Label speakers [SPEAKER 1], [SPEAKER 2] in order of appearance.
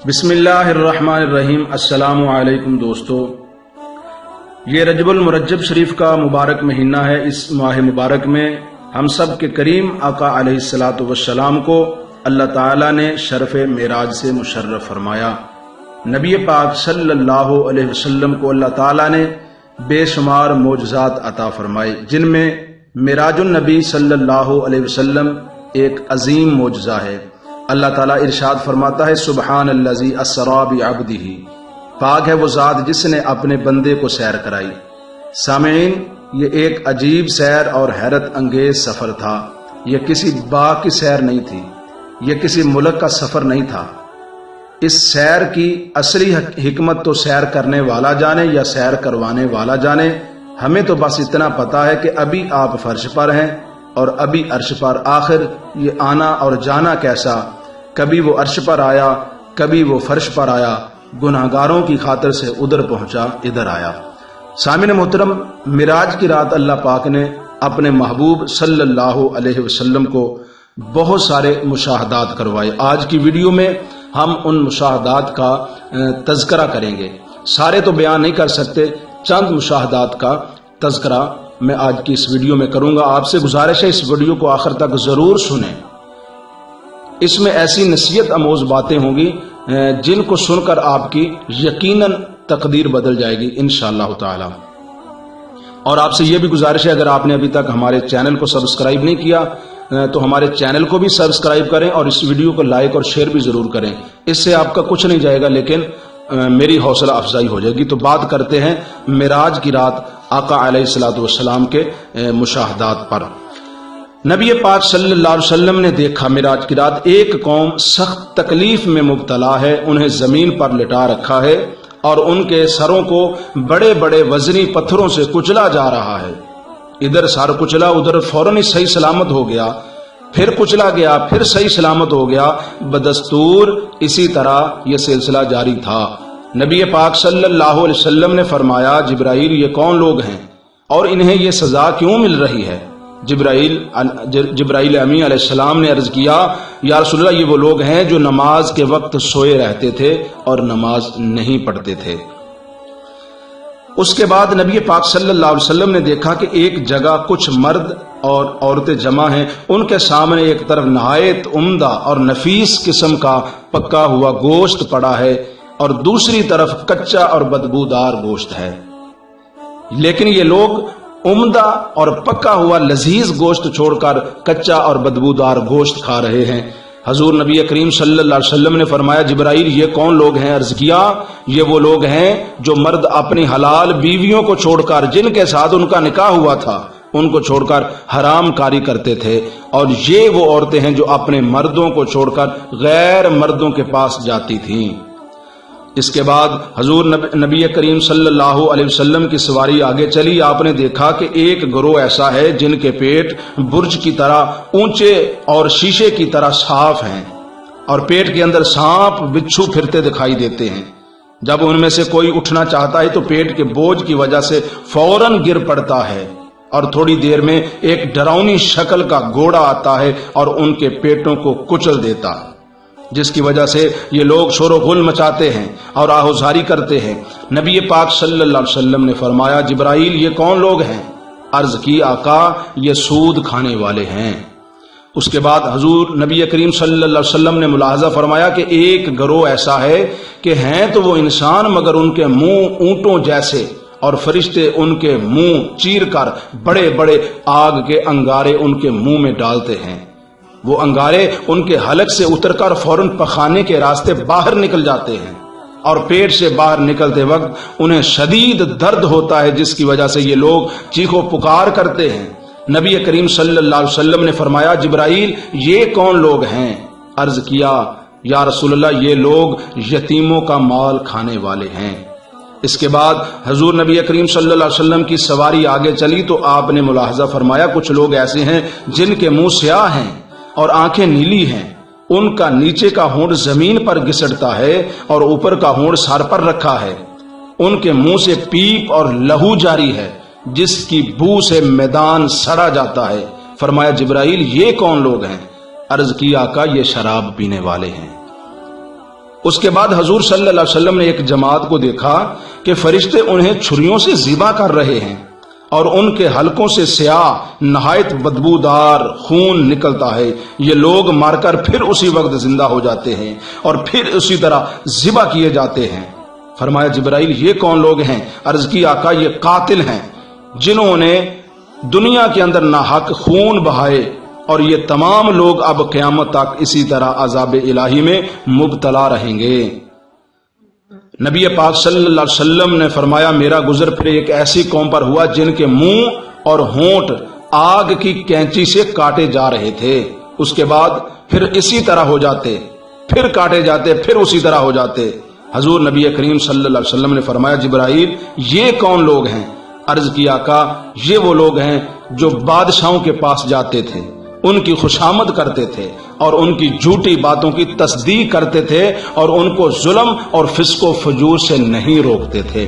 [SPEAKER 1] بسم اللہ الرحمن الرحیم۔ السلام علیکم دوستو، یہ رجب المرجب شریف کا مبارک مہینہ ہے۔ اس ماہ مبارک میں ہم سب کے کریم آقا علیہ الصلاۃ والسلام کو اللہ تعالیٰ نے شرف معراج سے مشرف فرمایا۔ نبی پاک صلی اللہ علیہ وسلم کو اللہ تعالیٰ نے بے شمار معجزات عطا فرمائے، جن میں معراج النبی صلی اللہ علیہ وسلم ایک عظیم معجزہ ہے۔ اللہ تعالیٰ ارشاد فرماتا ہے، سبحان الذی اسری بعبدہ، پاک ہے وہ ذات جس نے اپنے بندے کو سیر کرائی۔ سامعین، یہ ایک عجیب سیر اور حیرت انگیز سفر تھا۔ یہ کسی باغ کی سیر نہیں تھی، یہ کسی ملک کا سفر نہیں تھا۔ اس سیر کی اصلی حکمت تو سیر کرنے والا جانے یا سیر کروانے والا جانے، ہمیں تو بس اتنا پتا ہے کہ ابھی آپ فرش پر ہیں اور ابھی عرش پر۔ آخر یہ آنا اور جانا کیسا؟ کبھی وہ عرش پر آیا، کبھی وہ فرش پر آیا، گناہگاروں کی خاطر سے ادھر پہنچا، ادھر آیا۔ سامعین محترم، معراج کی رات اللہ پاک نے اپنے محبوب صلی اللہ علیہ وسلم کو بہت سارے مشاہدات کروائے۔ آج کی ویڈیو میں ہم ان مشاہدات کا تذکرہ کریں گے۔ سارے تو بیان نہیں کر سکتے، چند مشاہدات کا تذکرہ میں آج کی اس ویڈیو میں کروں گا۔ آپ سے گزارش ہے اس ویڈیو کو آخر تک ضرور سنیں۔ اس میں ایسی نصیحت آموز باتیں ہوں گی جن کو سن کر آپ کی یقیناً تقدیر بدل جائے گی انشاءاللہ تعالی۔ اور آپ سے یہ بھی گزارش ہے، اگر آپ نے ابھی تک ہمارے چینل کو سبسکرائب نہیں کیا تو ہمارے چینل کو بھی سبسکرائب کریں اور اس ویڈیو کو لائک اور شیئر بھی ضرور کریں۔ اس سے آپ کا کچھ نہیں جائے گا لیکن میری حوصلہ افزائی ہو جائے گی۔ تو بات کرتے ہیں معراج کی رات آقا علیہ الصلوۃ والسلام کے مشاہدات پر۔ نبی پاک صلی اللہ علیہ وسلم نے دیکھا معراج کی رات ایک قوم سخت تکلیف میں مبتلا ہے، انہیں زمین پر لٹا رکھا ہے اور ان کے سروں کو بڑے بڑے وزنی پتھروں سے کچلا جا رہا ہے۔ ادھر سر کچلا، ادھر فوراً ہی صحیح سلامت ہو گیا، پھر کچلا گیا، پھر صحیح سلامت ہو گیا۔ بدستور اسی طرح یہ سلسلہ جاری تھا۔ نبی پاک صلی اللہ علیہ وسلم نے فرمایا، جبرائیل یہ کون لوگ ہیں اور انہیں یہ سزا کیوں مل رہی ہے؟ جبرائیل امین علیہ السلام نے عرض کیا، یا رسول اللہ یہ وہ لوگ ہیں جو نماز کے وقت سوئے رہتے تھے اور نماز نہیں پڑھتے تھے۔ اس کے بعد نبی پاک صلی اللہ علیہ وسلم نے دیکھا کہ ایک جگہ کچھ مرد اور عورتیں جمع ہیں، ان کے سامنے ایک طرف نہایت عمدہ اور نفیس قسم کا پکا ہوا گوشت پڑا ہے اور دوسری طرف کچا اور بدبودار گوشت ہے، لیکن یہ لوگ عمدہ اور پکا ہوا لذیذ گوشت چھوڑ کر کچا اور بدبودار گوشت کھا رہے ہیں۔ حضور نبی کریم صلی اللہ علیہ وسلم نے فرمایا، جبرائیل یہ کون لوگ ہیں؟ عرض کیا، یہ وہ لوگ ہیں جو مرد اپنی حلال بیویوں کو چھوڑ کر، جن کے ساتھ ان کا نکاح ہوا تھا، ان کو چھوڑ کر حرام کاری کرتے تھے، اور یہ وہ عورتیں ہیں جو اپنے مردوں کو چھوڑ کر غیر مردوں کے پاس جاتی تھیں۔ اس کے بعد حضور نبی کریم صلی اللہ علیہ وسلم کی سواری آگے چلی۔ آپ نے دیکھا کہ ایک گروہ ایسا ہے جن کے پیٹ برج کی طرح اونچے اور شیشے کی طرح صاف ہیں اور پیٹ کے اندر سانپ بچھو پھرتے دکھائی دیتے ہیں۔ جب ان میں سے کوئی اٹھنا چاہتا ہے تو پیٹ کے بوجھ کی وجہ سے فوراً گر پڑتا ہے اور تھوڑی دیر میں ایک ڈراؤنی شکل کا گھوڑا آتا ہے اور ان کے پیٹوں کو کچل دیتا ہے، جس کی وجہ سے یہ لوگ شور و غل مچاتے ہیں اور آہوزاری کرتے ہیں۔ نبی پاک صلی اللہ علیہ وسلم نے فرمایا، جبرائیل یہ کون لوگ ہیں؟ عرض کی، آقا یہ سود کھانے والے ہیں۔ اس کے بعد حضور نبی کریم صلی اللہ علیہ وسلم نے ملاحظہ فرمایا کہ ایک گروہ ایسا ہے کہ ہیں تو وہ انسان مگر ان کے منہ اونٹوں جیسے، اور فرشتے ان کے منہ چیر کر بڑے بڑے آگ کے انگارے ان کے منہ میں ڈالتے ہیں۔ وہ انگارے ان کے حلق سے اتر کر فوراً پخانے کے راستے باہر نکل جاتے ہیں اور پیٹ سے باہر نکلتے وقت انہیں شدید درد ہوتا ہے، جس کی وجہ سے یہ لوگ چیخو پکار کرتے ہیں۔ نبی کریم صلی اللہ علیہ وسلم نے فرمایا، جبرائیل یہ کون لوگ ہیں؟ عرض کیا، یا رسول اللہ یہ لوگ یتیموں کا مال کھانے والے ہیں۔ اس کے بعد حضور نبی کریم صلی اللہ علیہ وسلم کی سواری آگے چلی تو آپ نے ملاحظہ فرمایا، کچھ لوگ ایسے ہیں جن کے منہ سیاہ ہیں اور آنکھیں نیلی ہیں، ان کا نیچے کا ہونٹ زمین پر گھسٹتا ہے اور اوپر کا ہونٹ سر پر رکھا ہے، ان کے منہ سے پیپ اور لہو جاری ہے جس کی بو سے میدان سڑا جاتا ہے۔ فرمایا، جبرائیل یہ کون لوگ ہیں؟ عرض کی، آقا یہ شراب پینے والے ہیں۔ اس کے بعد حضور صلی اللہ علیہ وسلم نے ایک جماعت کو دیکھا کہ فرشتے انہیں چھریوں سے ذبح کر رہے ہیں اور ان کے حلقوں سے سیاہ نہایت بدبودار خون نکلتا ہے. یہ لوگ مار کر پھر اسی وقت زندہ ہو جاتے ہیں اور پھر اسی طرح ذبح کیے جاتے ہیں. فرمایا جبرائیل یہ کون لوگ ہیں؟ عرض کی آقا یہ قاتل ہیں جنہوں نے دنیا کے اندر ناحق خون بہائے، اور یہ تمام لوگ اب قیامت تک اسی طرح عذاب الہی میں مبتلا رہیں گے. نبی پاک صلی اللہ علیہ وسلم نے فرمایا میرا گزر پھر ایک ایسی قوم پر ہوا جن کے منہ اور ہونٹ آگ کی کینچی سے کاٹے جا رہے تھے. اس کے بعد پھر اسی طرح ہو جاتے، پھر کاٹے جاتے، پھر اسی طرح ہو جاتے. حضور نبی کریم صلی اللہ علیہ وسلم نے فرمایا جبرائیل یہ کون لوگ ہیں؟ عرض کی آقا یہ وہ لوگ ہیں جو بادشاہوں کے پاس جاتے تھے، ان کی خوشامد کرتے تھے اور ان کی جھوٹی باتوں کی تصدیق کرتے تھے اور ان کو ظلم اور فسق و فجور سے نہیں روکتے تھے.